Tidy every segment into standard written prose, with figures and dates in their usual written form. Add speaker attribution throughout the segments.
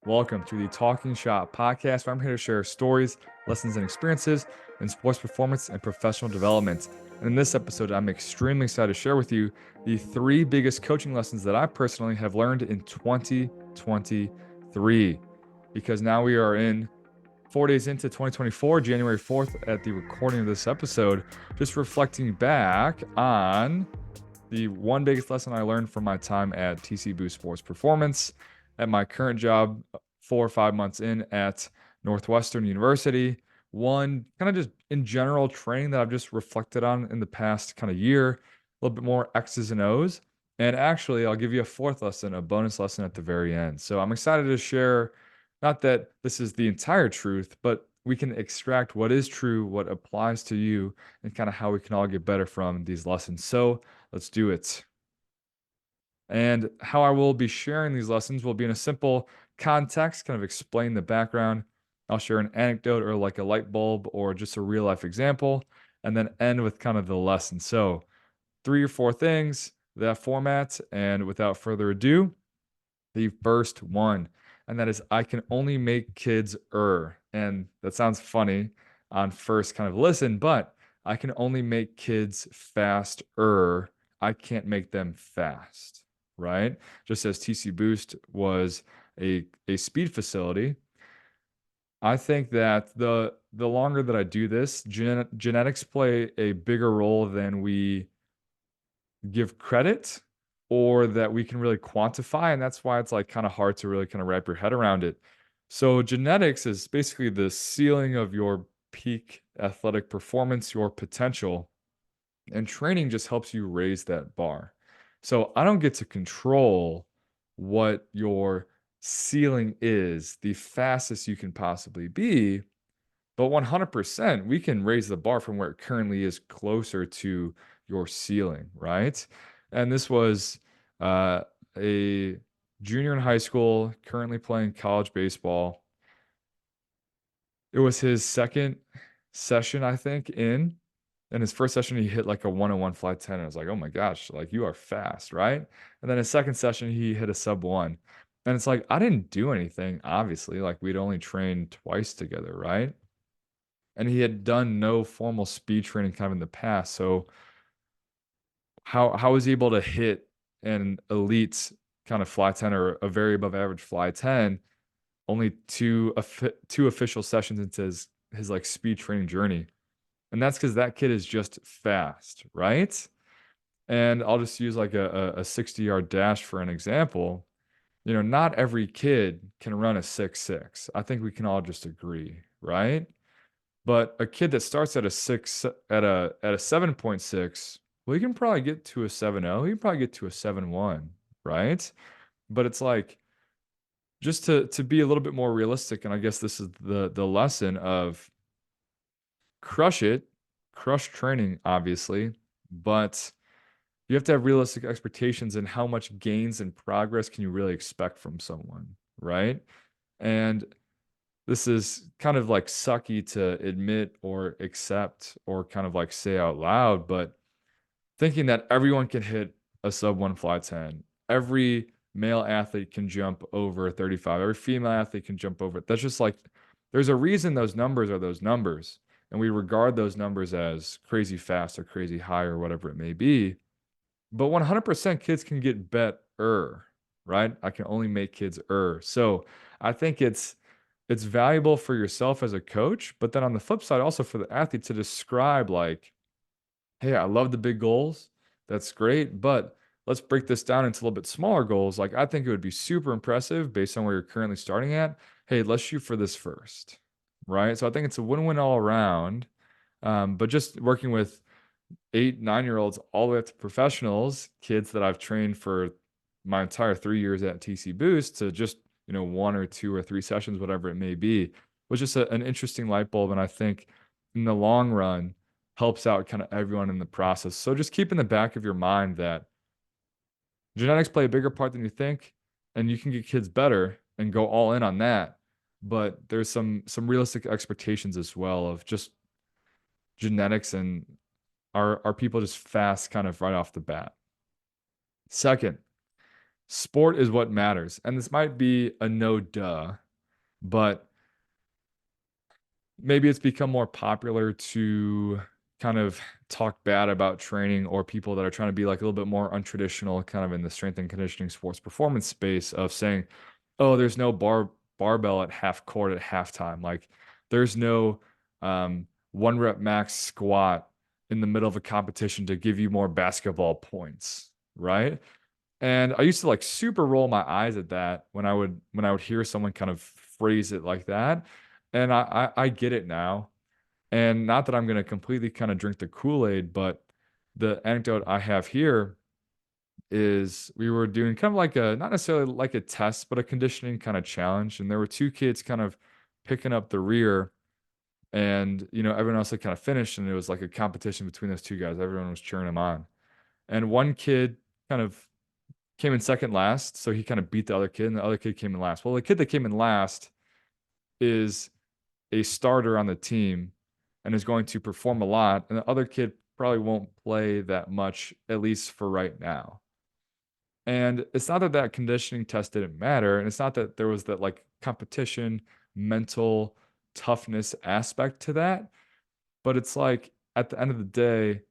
Speaker 1: Welcome to the Talking Shop podcast, where I'm here to share stories, lessons, and experiences in sports performance and professional development. And in this episode, I'm extremely excited to share with you the 3 biggest coaching lessons that I personally have learned in 2023. Because now we are in 4 days into 2024, January 4th, at the recording of this episode, just reflecting back on the one biggest lesson I learned from my time at TC Boost Sports Performance, at my current job, 4 or 5 months in at Northwestern University. One kind of just in general training that I've just reflected on in the past kind of year, a little bit more X's and O's. And actually, I'll give you a 4th lesson, a bonus lesson at the very end. So I'm excited to share, not that this is the entire truth, but we can extract what is true, what applies to you, and kind of how we can all get better from these lessons. So let's do it. And how I will be sharing these lessons will be in a simple context, kind of explain the background. I'll share an anecdote or like a light bulb or just a real life example, and then end with kind of the lesson. So, 3 or 4 things, that format. And without further ado, the first one, and that is I can only make kids err. And that sounds funny on first kind of listen, but I can only make kids faster. I can't make them fast, right? Just as TC Boost was a speed facility, I think that the longer that I do this, genetics play a bigger role than we give credit or that we can really quantify. And that's why it's like kind of hard to really kind of wrap your head around it. So genetics is basically the ceiling of your peak athletic performance, your potential, and training just helps you raise that bar. So I don't get to control what your ceiling is, the fastest you can possibly be, but 100%, we can raise the bar from where it currently is closer to your ceiling, right? And this was a junior in high school, currently playing college baseball. It was his second session, I think, in his first session, he hit like a 101 fly 10. And I was like, oh my gosh, like you are fast, right? And then his second session, he hit a sub 1. And it's like, I didn't do anything, obviously. Like we'd only trained twice together, right? And he had done no formal speed training kind of in the past. So how was he able to hit an elite kind of fly 10 or a very above average fly 10 only two official sessions into his like speed training journey? And that's because that kid is just fast, right? And I'll just use like a 60-yard dash for an example. You know, not every kid can run a 6.6. I think we can all just agree, right? But a kid that starts at a 7.6, well, he can probably get to a 7.0. He can probably get to a 7.1, right? But it's like just to be a little bit more realistic, and I guess this is the lesson of crush it, crush training, obviously, but you have to have realistic expectations in how much gains and progress can you really expect from someone, right? And this is kind of like sucky to admit or accept or kind of like say out loud, but thinking that everyone can hit a sub 1 fly 10, every male athlete can jump over 35, every female athlete can jump over it. That's just like, there's a reason those numbers are those numbers. And we regard those numbers as crazy fast or crazy high or whatever it may be. But 100% kids can get better, right? I can only make kids err. So I think it's valuable for yourself as a coach, but then on the flip side, also for the athlete to describe like, hey, I love the big goals. That's great, but let's break this down into a little bit smaller goals. Like I think it would be super impressive based on where you're currently starting at. Hey, let's shoot for this first, right? So I think it's a win-win all around. But just working with 8, 9-year-olds all the way up to professionals, kids that I've trained for my entire 3 years at TC Boost to just, 1 or 2 or 3 sessions, whatever it may be, was just an interesting light bulb. And I think in the long run helps out kind of everyone in the process. So just keep in the back of your mind that genetics play a bigger part than you think, and you can get kids better and go all in on that. But there's some realistic expectations as well of just genetics and are people just fast kind of right off the bat. Second, sport is what matters. And this might be a no duh, but maybe it's become more popular to kind of talk bad about training or people that are trying to be like a little bit more untraditional, kind of in the strength and conditioning sports performance space of saying, oh, there's no barbell at half court at halftime. Like there's no 1 rep max squat in the middle of a competition to give you more basketball points, right? And I used to like super roll my eyes at that when I would hear someone kind of phrase it like that. And I get it now. And not that I'm gonna completely kind of drink the Kool-Aid, but the anecdote I have here is we were doing kind of like a not necessarily like a test, but a conditioning kind of challenge. And there were two kids kind of picking up the rear, and everyone else had kind of finished, and it was like a competition between those two guys. Everyone was cheering them on. And one kid kind of came in second last, so he kind of beat the other kid, and the other kid came in last. Well, the kid that came in last is a starter on the team and is going to perform a lot, and the other kid probably won't play that much, at least for right now. And it's not that that conditioning test didn't matter, and it's not that there was that like competition, mental toughness aspect to that, but it's like at the end of the day,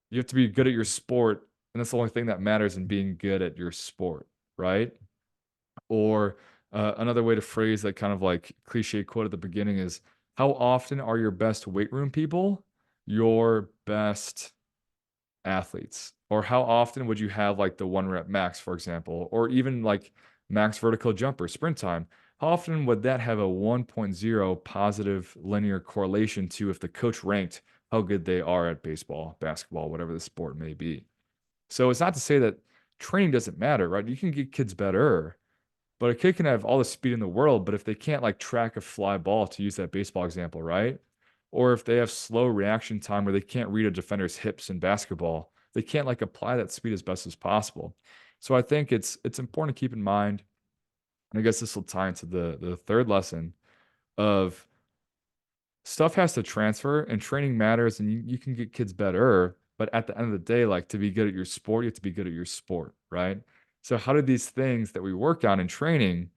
Speaker 1: you have to be good at your sport, and that's the only thing that matters in being good at your sport, right? Or another way to phrase that kind of like cliche quote at the beginning is, how often are your best weight room people your best athletes? Or how often would you have like the 1 rep max, for example, or even like max vertical jumper sprint time? How often would that have a 1.0 positive linear correlation to if the coach ranked how good they are at baseball, basketball, whatever the sport may be? So it's not to say that training doesn't matter, right? You can get kids better, but a kid can have all the speed in the world, but if they can't like track a fly ball, to use that baseball example, right? Or if they have slow reaction time where they can't read a defender's hips in basketball, they can't like apply that speed as best as possible. So I think it's important to keep in mind, and I guess this will tie into the third lesson of stuff has to transfer and training matters, and you can get kids better, but at the end of the day, like to be good at your sport, you have to be good at your sport, right? So how do these things that we work on in training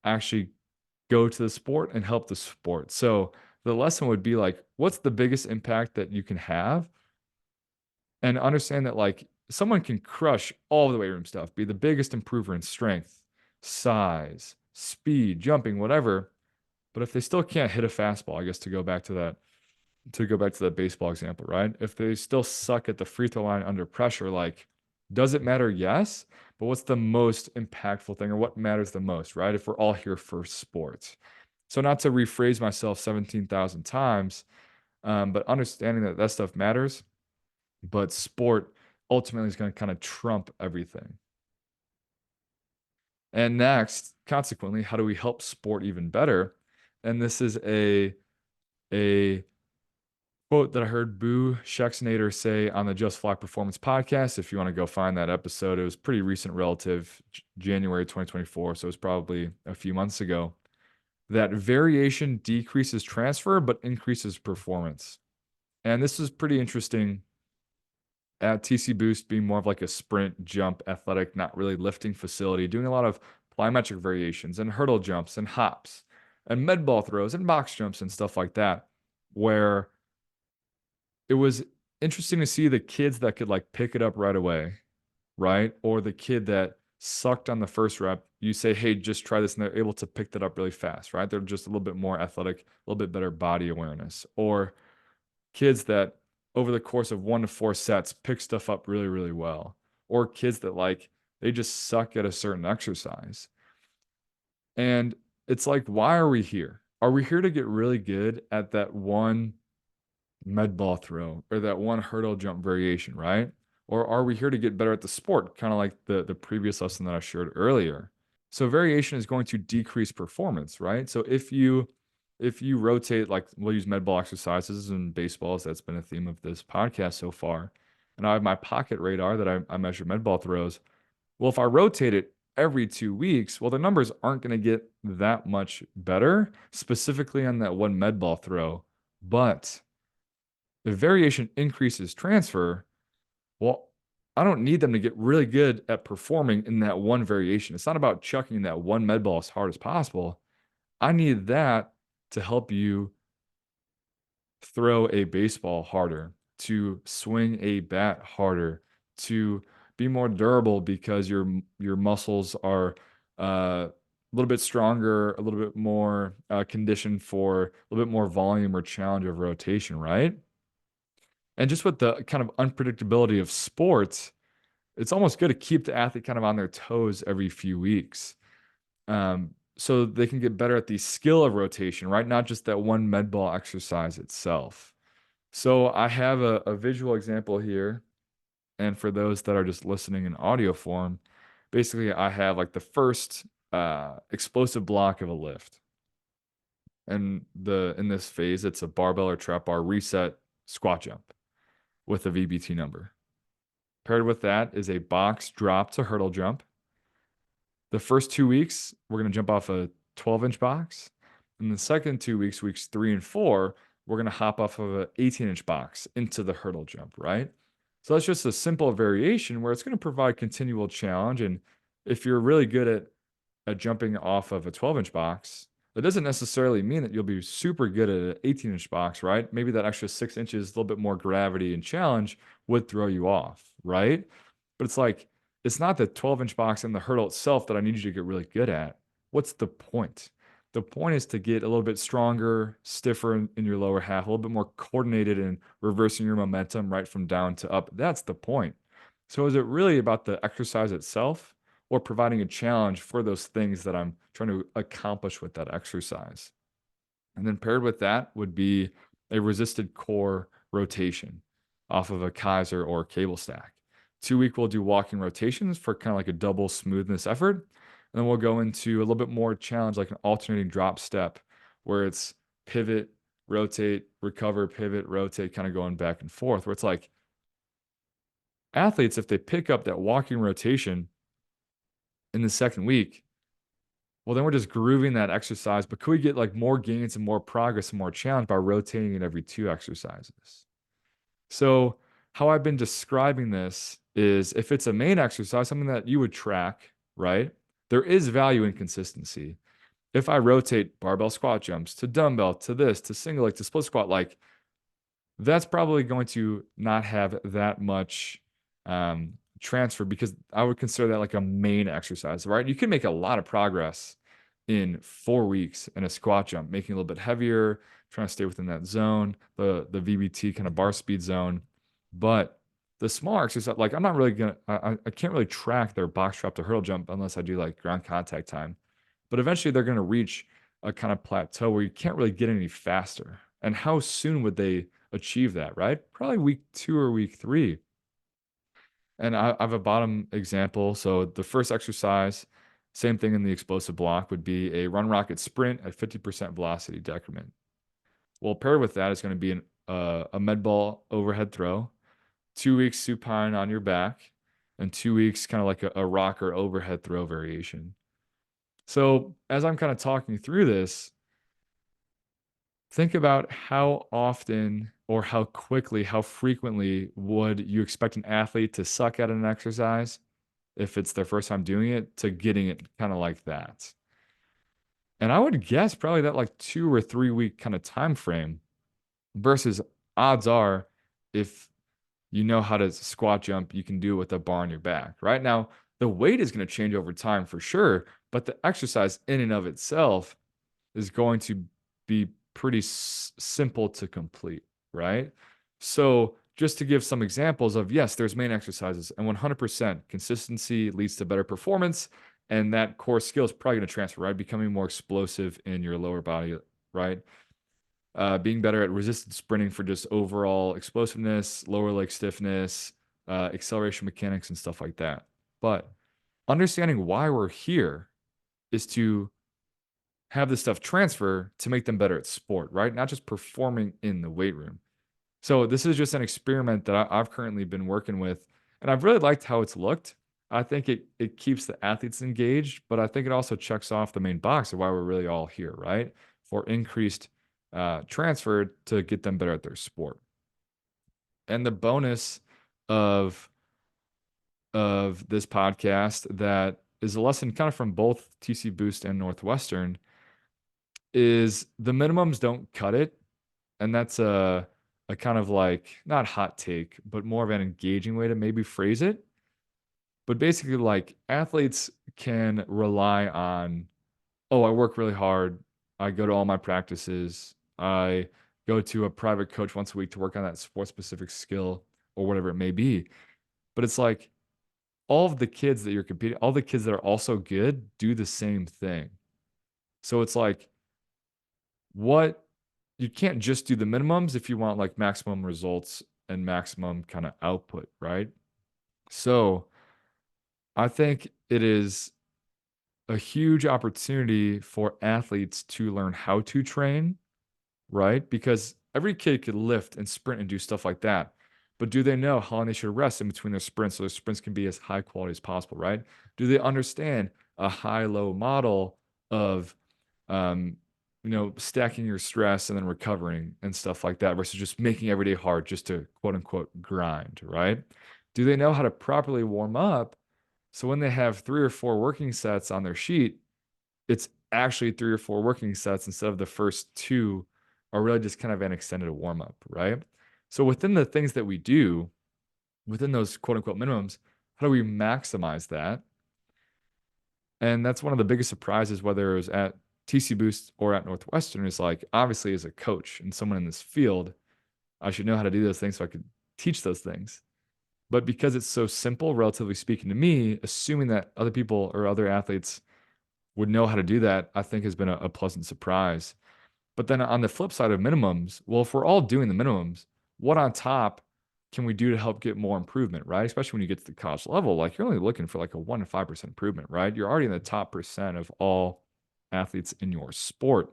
Speaker 1: actually go to the sport and help the sport? So the lesson would be like, what's the biggest impact that you can have? And understand that like someone can crush all of the weight room stuff, be the biggest improver in strength, size, speed, jumping, whatever. But if they still can't hit a fastball, I guess to go back to that baseball example, right? If they still suck at the free throw line under pressure, like, does it matter? Yes. But what's the most impactful thing, or what matters the most, right? If we're all here for sports. So, not to rephrase myself 17,000 times, but understanding that that stuff matters, but sport ultimately is going to kind of trump everything. And next, consequently, how do we help sport even better? And this is a quote that I heard Boo Schexnayder say on the Just Flock Performance podcast. If you want to go find that episode, it was pretty recent relative, January 2024. So it was probably a few months ago. That variation decreases transfer, but increases performance. And this is pretty interesting at TC Boost being more of like a sprint, jump, athletic, not really lifting facility, doing a lot of plyometric variations and hurdle jumps and hops and med ball throws and box jumps and stuff like that, where it was interesting to see the kids that could like pick it up right away, right? Or the kid that sucked on the first rep, you say, hey, just try this, and they're able to pick that up really fast, right? They're just a little bit more athletic, a little bit better body awareness. Or kids that over the course of 1 to 4 sets pick stuff up really, really well. Or kids that like they just suck at a certain exercise. And it's like, why are we here? Are we here to get really good at that one med ball throw or that one hurdle jump variation, right? Or are we here to get better at the sport, kind of like the previous lesson that I shared earlier? So variation is going to decrease performance, right? So if you rotate, like we'll use med ball exercises and baseballs, that's been a theme of this podcast so far. And I have my pocket radar that I measure med ball throws. Well, if I rotate it every 2 weeks, well, the numbers aren't going to get that much better, specifically on that one med ball throw. But if variation increases transfer, well, I don't need them to get really good at performing in that one variation. It's not about chucking that one med ball as hard as possible. I need that to help you throw a baseball harder, to swing a bat harder, to be more durable because your muscles are a little bit stronger, a little bit more conditioned for a little bit more volume or challenge of rotation, right? And just with the kind of unpredictability of sports, it's almost good to keep the athlete kind of on their toes every few weeks. So they can get better at the skill of rotation, right? Not just that one med ball exercise itself. So I have a visual example here. And for those that are just listening in audio form, basically I have like the first explosive block of a lift. And in this phase, it's a barbell or trap bar reset squat jump with a VBT number. Paired with that is a box drop to hurdle jump. The first 2 weeks, we're going to jump off a 12-inch box. In the second 2 weeks, weeks 3 and 4, we're going to hop off of an 18-inch box into the hurdle jump, right? So that's just a simple variation where it's going to provide continual challenge. And if you're really good at jumping off of a 12-inch box, that doesn't necessarily mean that you'll be super good at an 18-inch box, right? Maybe that extra 6 inches, a little bit more gravity and challenge would throw you off, right? But it's like, it's not the 12-inch box and the hurdle itself that I need you to get really good at. What's the point? The point is to get a little bit stronger, stiffer in your lower half, a little bit more coordinated in reversing your momentum right from down to up. That's the point. So is it really about the exercise itself or providing a challenge for those things that I'm trying to accomplish with that exercise? And then paired with that would be a resisted core rotation off of a Kaiser or cable stack. 2 week, we'll do walking rotations for kind of like a double smoothness effort. And then we'll go into a little bit more challenge, like an alternating drop step, where it's pivot, rotate, recover, pivot, rotate, kind of going back and forth, where it's like athletes, if they pick up that walking rotation in the second week, well, then we're just grooving that exercise. But could we get like more gains and more progress and more challenge by rotating it every 2 exercises? So, how I've been describing this is if it's a main exercise, something that you would track, right? There is value in consistency. If I rotate barbell squat jumps to dumbbell to this to single leg to split squat, like that's probably going to not have that much transfer because I would consider that like a main exercise, right? You can make a lot of progress in 4 weeks in a squat jump, making it a little bit heavier, trying to stay within that zone, the VBT kind of bar speed zone. But the smaller exercise, like I'm not really gonna, I can't really track their box drop to hurdle jump unless I do like ground contact time. But eventually they're gonna reach a kind of plateau where you can't really get any faster. And how soon would they achieve that, right? Probably week 2 or week 3. And I have a bottom example. So the first exercise, same thing in the explosive block, would be a run rocket sprint at 50% velocity decrement. Well, paired with that is going to be a med ball overhead throw, 2 weeks supine on your back, and 2 weeks kind of like a rocker overhead throw variation. So as I'm kind of talking through this, think about how often or how quickly, how frequently would you expect an athlete to suck at an exercise if it's their first time doing it to getting it kind of like that. And I would guess probably that like 2 or 3 week kind of time frame versus odds are if you know how to squat jump, you can do it with a bar on your back. Right now, the weight is going to change over time for sure, but the exercise in and of itself is going to be pretty simple to complete, right? So, just to give some examples of yes, there's main exercises, and 100% consistency leads to better performance, and that core skill is probably going to transfer, right? Becoming more explosive in your lower body, right? Being better at resisted sprinting for just overall explosiveness, lower leg stiffness, acceleration mechanics, and stuff like that. But understanding why we're here is to have this stuff transfer to make them better at sport, right? Not just performing in the weight room. So this is just an experiment that I've currently been working with, and I've really liked how it's looked. I think it keeps the athletes engaged, but I think it also checks off the main box of why we're really all here, right? For increased transfer to get them better at their sport. And the bonus of of this podcast that is a lesson kind of from both TC Boost and Northwestern is the minimums don't cut it. And that's a kind of like not hot take, but more of an engaging way to maybe phrase it. But basically, like athletes can rely on, oh, I work really hard. I go to all my practices. I go to a private coach once a week to work on that sports specific skill or whatever it may be. But it's like all of the kids that you're competing, all the kids that are also good do the same thing. So it's like, what you can't just do the minimums if you want like maximum results and maximum kind of output, right? So I think it is a huge opportunity for athletes to learn how to train, right? Because every kid could lift and sprint and do stuff like that. But do they know how long they should rest in between their sprints so their sprints can be as high quality as possible, right? Do they understand a high-low model of um, stacking your stress and then recovering and stuff like that versus just making every day hard just to quote unquote grind, right? Do they know how to properly warm up so when they have 3 or 4 working sets on their sheet, it's actually 3 or 4 working sets instead of the first 2 are really just kind of an extended warm up, right? So within the things that we do, within those quote unquote minimums, how do we maximize that? And that's one of the biggest surprises, whether it was at TC Boost or at Northwestern, is like obviously as a coach and someone in this field, I should know how to do those things so I could teach those things. But because it's so simple, relatively speaking to me, assuming that other people or other athletes would know how to do that, I think has been a pleasant surprise. But then on the flip side of minimums, well, if we're all doing the minimums, what on top can we do to help get more improvement, right? Especially when you get to the college level, like you're only looking for like a 1 to 5% improvement, right? You're already in the top percent of all athletes in your sport.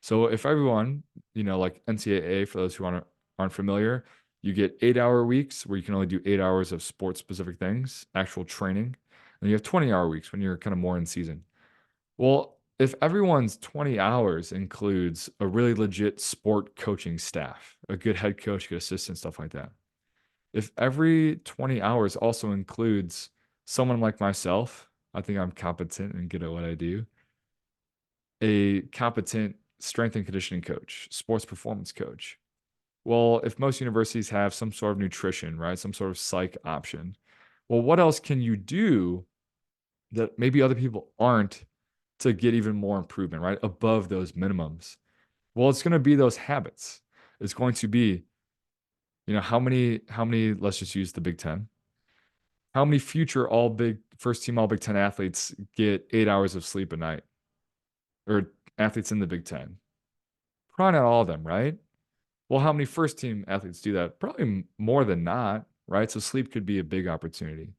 Speaker 1: So if everyone, like NCAA, for those who aren't familiar, you get 8-hour weeks where you can only do 8 hours of sports specific things, actual training. And you have 20-hour weeks when you're kind of more in season. Well, if everyone's 20 hours includes a really legit sport coaching staff, a good head coach, good assistant, stuff like that. If every 20 hours also includes someone like myself, I think I'm competent and good at what I do, a competent strength and conditioning coach, sports performance coach. Well, if most universities have some sort of nutrition, right, some sort of psych option, well, what else can you do that maybe other people aren't to get even more improvement, right? Above those minimums. Well, it's going to be those habits. It's going to be, how many, let's just use the Big Ten. How many future first team all Big Ten athletes get 8 hours of sleep a night? Or athletes in the Big Ten? Probably not all of them, right? Well, how many first team athletes do that? Probably more than not, right? So sleep could be a big opportunity.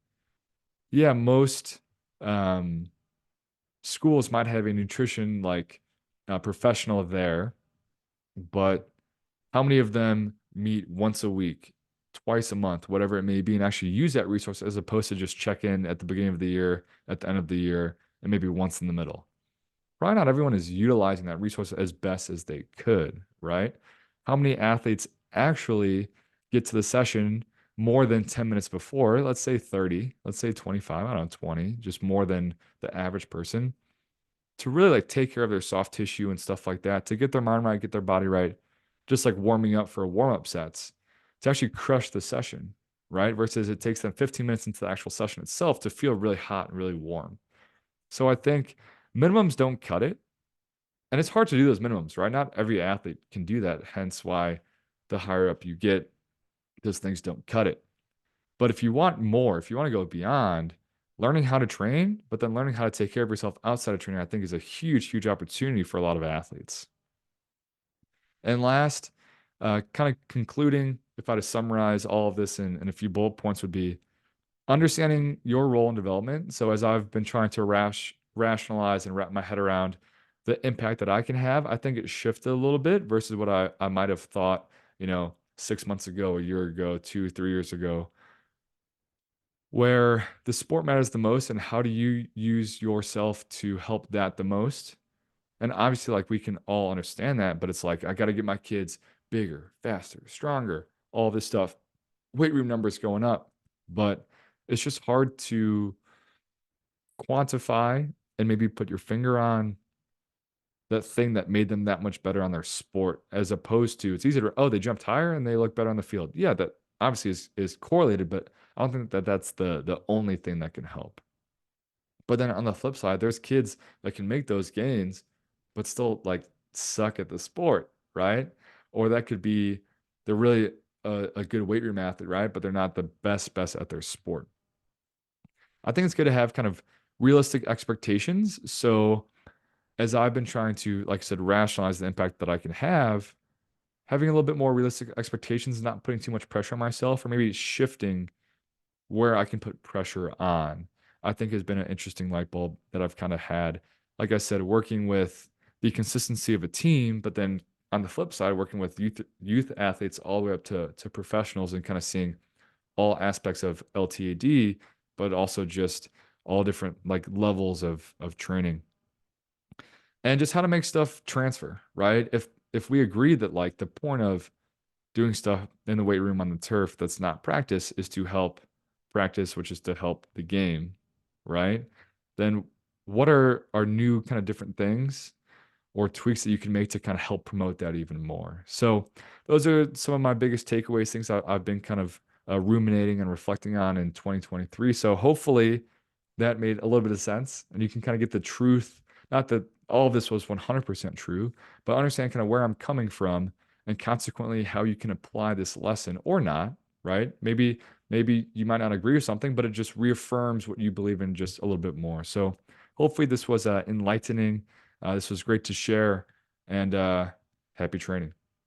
Speaker 1: Yeah, most um, schools might have a nutrition like professional there, but how many of them meet once a week, twice a month, whatever it may be, and actually use that resource as opposed to just check in at the beginning of the year, at the end of the year, and maybe once in the middle? Probably not everyone is utilizing that resource as best as they could, right? How many athletes actually get to the session more than 10 minutes before? Let's say 30, let's say 25, I don't know, 20, just more than the average person to really like take care of their soft tissue and stuff like that, to get their mind right, get their body right, just like warming up for warm-up sets, to actually crush the session, right? Versus it takes them 15 minutes into the actual session itself to feel really hot and really warm. So I think minimums don't cut it. And it's hard to do those minimums, right? Not every athlete can do that. Hence why the higher up you get, those things don't cut it. But if you want more, if you want to go beyond, learning how to train, but then learning how to take care of yourself outside of training, I think is a huge, huge opportunity for a lot of athletes. And last, kind of concluding, if I had to summarize all of this in a few bullet points, would be understanding your role in development. So as I've been trying to rationalize and wrap my head around the impact that I can have, I think it shifted a little bit versus what I might have thought, 6 months ago, a year ago, 2, 3 years ago, where the sport matters the most and how do you use yourself to help that the most. And obviously, like we can all understand that, but it's like I got to get my kids bigger, faster, stronger, all this stuff. Weight room numbers going up. But it's just hard to quantify and maybe put your finger on that thing that made them that much better on their sport, as opposed to it's easy to, oh, they jumped higher and they look better on the field. Yeah, that obviously is correlated, but I don't think that that's the only thing that can help. But then on the flip side, there's kids that can make those gains, but still like suck at the sport, right? Or that could be they're really a good weight room athlete, right? But they're not the best at their sport. I think it's good to have kind of realistic expectations. So as I've been trying to, like I said, rationalize the impact that I can have, having a little bit more realistic expectations, not putting too much pressure on myself, or maybe shifting where I can put pressure on, I think has been an interesting light bulb that I've kind of had. Like I said, working with the consistency of a team, but then on the flip side, working with youth athletes all the way up to professionals and kind of seeing all aspects of LTAD, but also just all different like levels of training and just how to make stuff transfer, right? If we agree that like the point of doing stuff in the weight room on the turf that's not practice is to help practice, which is to help the game, right? Then what are our new kind of different things or tweaks that you can make to kind of help promote that even more? So those are some of my biggest takeaways, things I've been kind of ruminating and reflecting on in 2023. So hopefully that made a little bit of sense and you can kind of get the truth. Not that all of this was 100% true, but understand kind of where I'm coming from and consequently how you can apply this lesson or not, right? Maybe you might not agree with something, but it just reaffirms what you believe in just a little bit more. So hopefully this was enlightening. This was great to share and happy training.